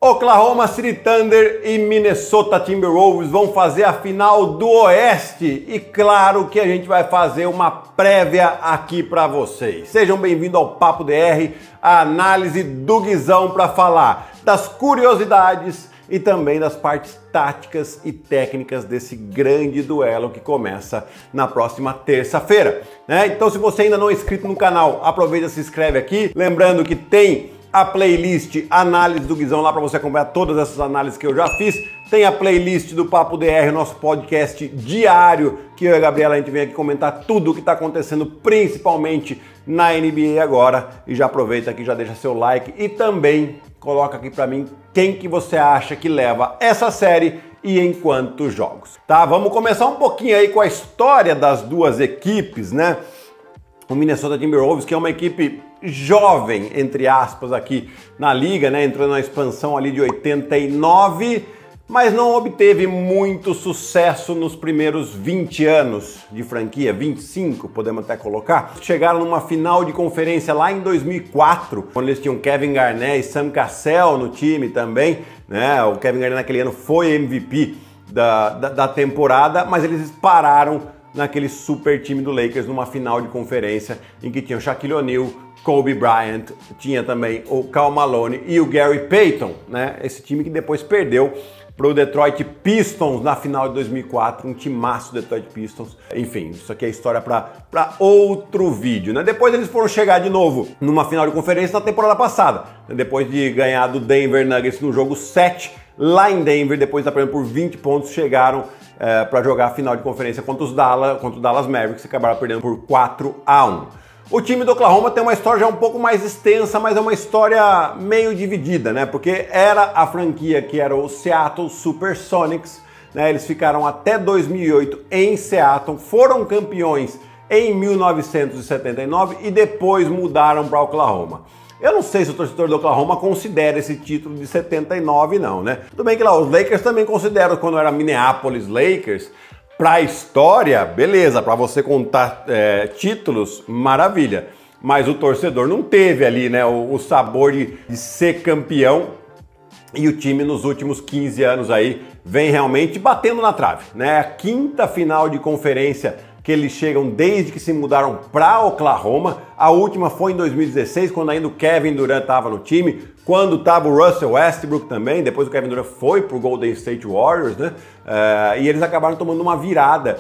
Oklahoma City Thunder e Minnesota Timberwolves vão fazer a final do Oeste e claro que a gente vai fazer uma prévia aqui para vocês. Sejam bem-vindos ao Papo DR, a análise do Guizão para falar das curiosidades e também das partes táticas e técnicas desse grande duelo que começa na próxima terça-feira, né? Então, se você ainda não é inscrito no canal, aproveita e se inscreve aqui. Lembrando que tem a playlist Análise do Guizão lá para você acompanhar todas essas análises que eu já fiz. Tem a playlist do Papo DR, nosso podcast diário, que eu e a Gabriela a gente vem aqui comentar tudo o que está acontecendo, principalmente na NBA agora. E já aproveita aqui, já deixa seu like e também coloca aqui para mim quem que você acha que leva essa série e em quantos jogos. Tá, vamos começar um pouquinho aí com a história das duas equipes, né? O Minnesota Timberwolves, que é uma equipe jovem, entre aspas, aqui na liga, né? Entrou na expansão ali de 89, mas não obteve muito sucesso nos primeiros 20 anos de franquia, 25, podemos até colocar. Chegaram numa final de conferência lá em 2004, quando eles tinham Kevin Garnett e Sam Cassell no time também, né? O Kevin Garnett naquele ano foi MVP da temporada, mas eles pararam naquele super time do Lakers numa final de conferência em que tinha o Shaquille O'Neal, Kobe Bryant, tinha também o Karl Malone e o Gary Payton, né? Esse time que depois perdeu para o Detroit Pistons na final de 2004, um timaço do Detroit Pistons. Enfim, isso aqui é história para outro vídeo, né? Depois eles foram chegar de novo numa final de conferência na temporada passada, né? Depois de ganhar do Denver Nuggets no jogo 7, lá em Denver, depois de estar perdendo por 20 pontos, chegaram para jogar a final de conferência contra o Dallas Mavericks e acabaram perdendo por 4-1. O time do Oklahoma tem uma história já um pouco mais extensa, mas é uma história meio dividida, né? Porque era a franquia que era o Seattle Supersonics, né? Eles ficaram até 2008 em Seattle, foram campeões em 1979 e depois mudaram para Oklahoma. Eu não sei se o torcedor do Oklahoma considera esse título de 79 não, né? Tudo bem que lá os Lakers também consideram quando era Minneapolis Lakers. Pra história, beleza, para você contar títulos, maravilha. Mas o torcedor não teve ali, né, o sabor de ser campeão. E o time nos últimos 15 anos aí vem realmente batendo na trave, né? A quinta final de conferência que eles chegam desde que se mudaram para Oklahoma. A última foi em 2016, quando ainda o Kevin Durant estava no time, quando estava o Russell Westbrook também, depois o Kevin Durant foi para o Golden State Warriors, né? E eles acabaram tomando uma virada,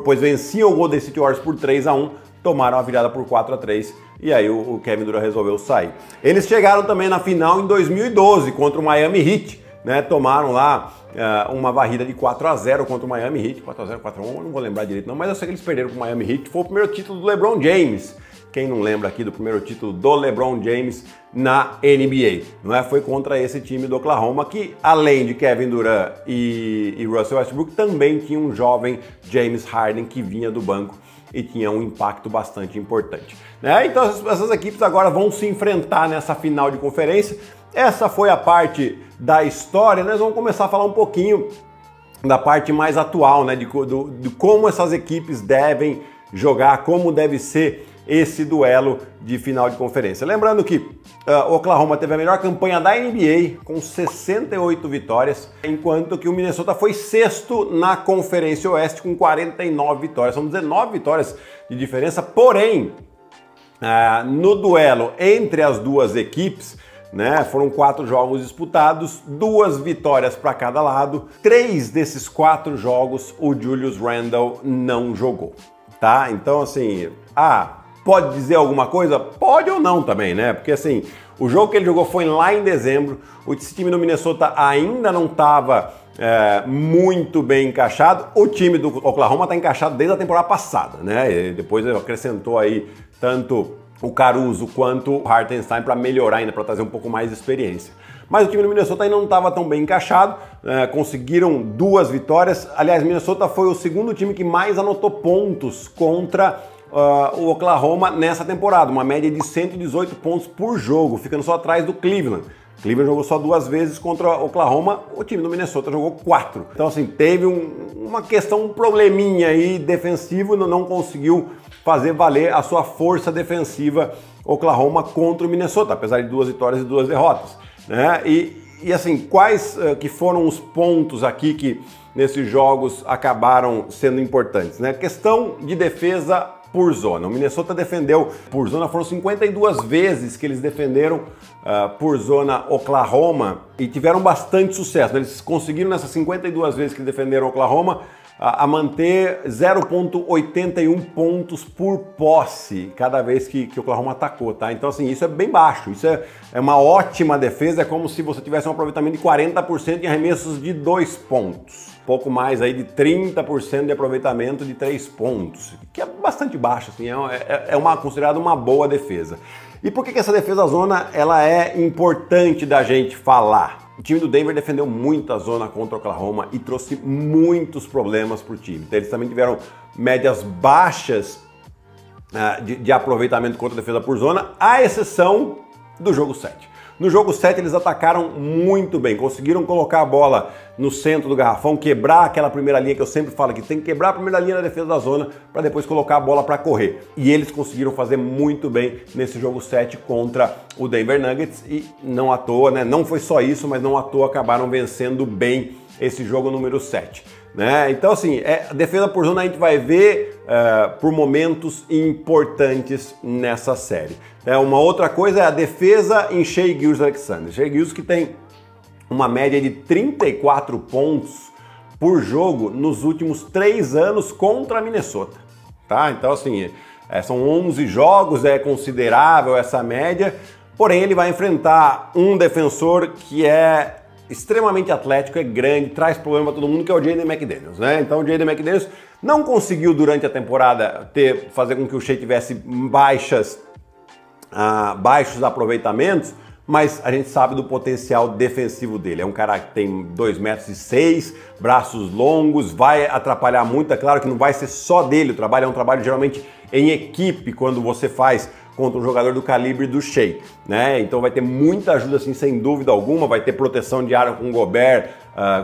pois venciam o Golden State Warriors por 3-1, tomaram a virada por 4-3 e aí o Kevin Durant resolveu sair. Eles chegaram também na final em 2012 contra o Miami Heat, né? Tomaram lá uma varrida de 4-0 contra o Miami Heat, 4-0, 4-1, não vou lembrar direito não, mas eu sei que eles perderam para o Miami Heat, foi o primeiro título do LeBron James. Quem não lembra aqui do primeiro título do LeBron James na NBA, não é? Foi contra esse time do Oklahoma que, além de Kevin Durant e Russell Westbrook, também tinha um jovem James Harden que vinha do banco e tinha um impacto bastante importante, né? Então essas equipes agora vão se enfrentar nessa final de conferência. Essa foi a parte da história, nós vamos começar a falar um pouquinho da parte mais atual, né? De como essas equipes devem jogar, como deve ser esse duelo de final de conferência. Lembrando que o Oklahoma teve a melhor campanha da NBA, com 68 vitórias, enquanto que o Minnesota foi sexto na Conferência Oeste, com 49 vitórias. São 19 vitórias de diferença, porém, no duelo entre as duas equipes, né, foram 4 jogos disputados, 2 vitórias para cada lado. 3 desses 4 jogos o Julius Randle não jogou, tá? Então, assim, pode dizer alguma coisa? Pode ou não também, né? Porque assim, o jogo que ele jogou foi lá em dezembro, esse time do Minnesota ainda não estava muito bem encaixado, o time do Oklahoma está encaixado desde a temporada passada, né? E depois acrescentou aí tanto o Caruso quanto o Hartenstein para melhorar ainda, para trazer um pouco mais de experiência. Mas o time do Minnesota ainda não estava tão bem encaixado, conseguiram 2 vitórias. Aliás, Minnesota foi o segundo time que mais anotou pontos contra o Oklahoma nessa temporada, uma média de 118 pontos por jogo, ficando só atrás do Cleveland. Cleveland jogou só 2 vezes contra o Oklahoma, o time do Minnesota jogou 4. Então assim, teve uma questão, um probleminha aí defensivo, não conseguiu fazer valer a sua força defensiva Oklahoma contra o Minnesota, apesar de 2 vitórias e 2 derrotas. né? E assim, quais que foram os pontos aqui que nesses jogos acabaram sendo importantes, né? Questão de defesa por zona. O Minnesota defendeu por zona, foram 52 vezes que eles defenderam por zona Oklahoma e tiveram bastante sucesso. Eles conseguiram nessas 52 vezes que defenderam Oklahoma a manter 0,81 pontos por posse cada vez que o Oklahoma atacou, tá? Então assim, isso é bem baixo, isso é uma ótima defesa, é como se você tivesse um aproveitamento de 40% em arremessos de 2 pontos. Pouco mais aí de 30% de aproveitamento de 3 pontos, que é bastante baixo, assim, considerada uma boa defesa. E por que essa defesa zona ela é importante da gente falar? O time do Denver defendeu muito a zona contra o Oklahoma e trouxe muitos problemas para o time. Então, eles também tiveram médias baixas de aproveitamento contra a defesa por zona, à exceção do jogo 7. No jogo 7 eles atacaram muito bem, conseguiram colocar a bola no centro do garrafão, quebrar aquela primeira linha que eu sempre falo que tem que quebrar a primeira linha da defesa da zona para depois colocar a bola para correr. E eles conseguiram fazer muito bem nesse jogo 7 contra o Denver Nuggets e não à toa, né? Não foi só isso, mas não à toa acabaram vencendo bem esse jogo número 7. Né? Então assim, a defesa por zona a gente vai ver por momentos importantes nessa série. Uma outra coisa é a defesa em Shai Gilgeous-Alexander. Shai Gilgeous que tem uma média de 34 pontos por jogo nos últimos 3 anos contra a Minnesota. Tá? Então assim, são 11 jogos, é considerável essa média, porém ele vai enfrentar um defensor que é extremamente atlético, é grande, traz problema para todo mundo, que é o Jaden McDaniels, né? Então o Jaden McDaniels não conseguiu durante a temporada fazer com que o Shai tivesse baixos aproveitamentos, mas a gente sabe do potencial defensivo dele. É um cara que tem 2,6 metros, braços longos, vai atrapalhar muito. É claro que não vai ser só dele, o trabalho é um trabalho geralmente em equipe quando você faz contra um jogador do calibre do Shai, né? Então vai ter muita ajuda, assim, sem dúvida alguma, vai ter proteção de área com o Gobert,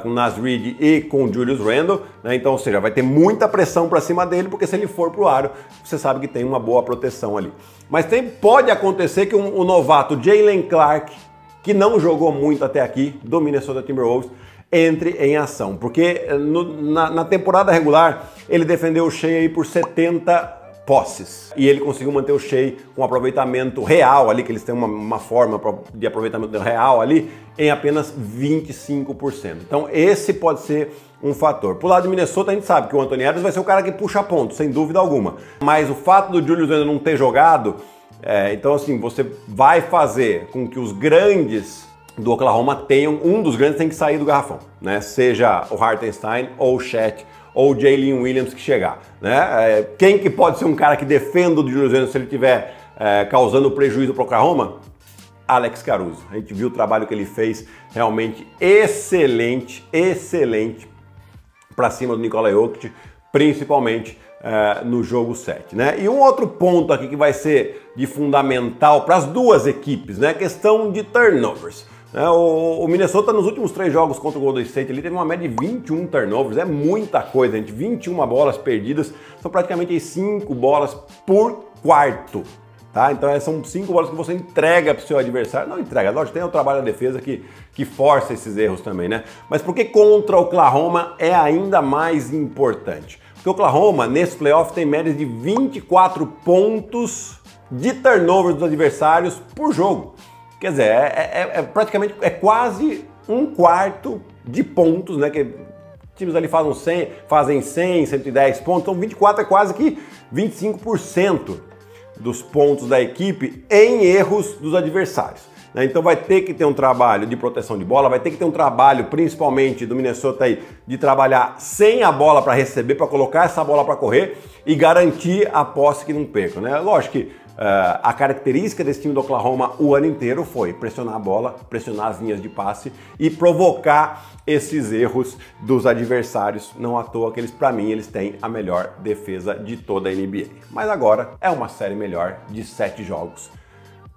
com o Naz Reid e com o Julius Randle, né? Então, ou seja, vai ter muita pressão para cima dele, porque se ele for pro aro, você sabe que tem uma boa proteção ali. Mas pode acontecer que o novato Jaylen Clark, que não jogou muito até aqui, do Minnesota Timberwolves, entre em ação, porque na temporada regular ele defendeu o Shai aí por 70 posses. E ele conseguiu manter o Shai com aproveitamento real ali, que eles têm uma forma de aproveitamento real ali, em apenas 25%. Então esse pode ser um fator. Pro lado de Minnesota a gente sabe que o Anthony Edwards vai ser o cara que puxa pontos, sem dúvida alguma. Mas o fato do Julius Randle não ter jogado, então assim, você vai fazer com que os grandes do Oklahoma tenham, um dos grandes tem que sair do garrafão, né? Seja o Hartenstein ou o Chet ou o Jalen Williams que chegar, né? Quem que pode ser um cara que defenda o Julius Randle se ele estiver causando prejuízo para o Oklahoma? Alex Caruso. A gente viu o trabalho que ele fez, realmente excelente, excelente para cima do Nikola Jokic, principalmente no jogo 7, né? E um outro ponto aqui que vai ser de fundamental para as duas equipes, né? A questão de turnovers. O Minnesota nos últimos 3 jogos contra o Golden State ele teve uma média de 21 turnovers, é muita coisa, gente. 21 bolas perdidas, são praticamente 5 bolas por quarto. Tá? Então são 5 bolas que você entrega para o seu adversário. Não entrega, lógico, tem o trabalho da defesa que força esses erros também, né? Mas porque contra o Oklahoma é ainda mais importante? Porque o Oklahoma, nesse playoff, tem médias de 24 pontos de turnovers dos adversários por jogo. Quer dizer, praticamente quase um quarto de pontos, né? Que times ali fazem 100, 110 pontos, então 24 é quase que 25% dos pontos da equipe em erros dos adversários. Então vai ter que ter um trabalho de proteção de bola, vai ter que ter um trabalho, principalmente do Minnesota aí, de trabalhar sem a bola para receber, para colocar essa bola para correr e garantir a posse que não percam, né? Lógico que a característica desse time do Oklahoma o ano inteiro foi pressionar a bola, pressionar as linhas de passe e provocar esses erros dos adversários. Não à toa que para mim, eles têm a melhor defesa de toda a NBA. Mas agora é uma série melhor de 7 jogos.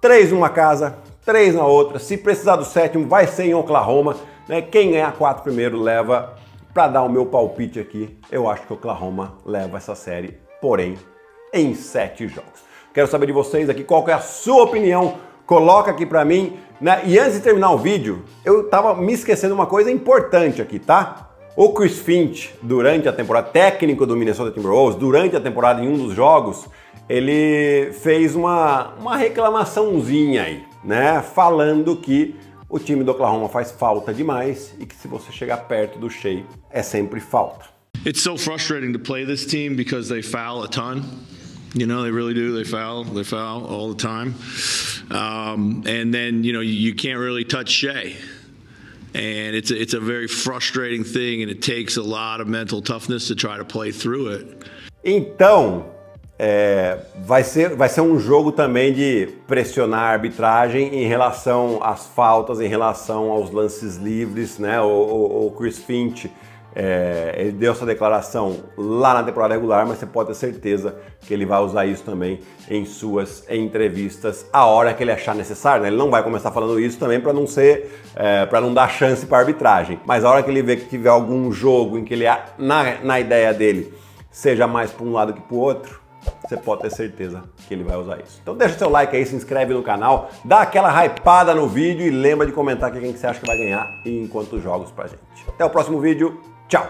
3 numa casa, 3 na outra. Se precisar do 7º, vai ser em Oklahoma, né? Quem ganhar 4 primeiro leva. Para dar o meu palpite aqui, eu acho que o Oklahoma leva essa série, porém, em 7 jogos. Quero saber de vocês aqui qual que é a sua opinião. Coloca aqui pra mim, né? E antes de terminar o vídeo, eu tava me esquecendo uma coisa importante aqui, tá? O Chris Finch, durante a temporada, técnico do Minnesota Timberwolves, durante a temporada em um dos jogos, ele fez uma reclamaçãozinha aí, né? Falando que o time do Oklahoma faz falta demais e que se você chegar perto do Shai, é sempre falta. It's so frustrating to play this team because they foul a ton. You know, they really do. They foul all the time. And then, you know, you can't really touch Shai. And it's a very frustrating thing, and it takes a lot of mental toughness to try to play through it. Então, vai ser um jogo também de pressionar a arbitragem em relação às faltas, em relação aos lances livres, né? O Chris Finch, ele deu essa declaração lá na temporada regular, mas você pode ter certeza que ele vai usar isso também em suas entrevistas a hora que ele achar necessário, né? Ele não vai começar falando isso também para não ser, para não dar chance para a arbitragem, mas a hora que ele vê que tiver algum jogo em que ele, na ideia dele, seja mais para um lado que para o outro, você pode ter certeza que ele vai usar isso. Então deixa seu like aí, se inscreve no canal, dá aquela hypada no vídeo e lembra de comentar aqui quem que você acha que vai ganhar e em quantos jogos pra gente. Até o próximo vídeo, tchau!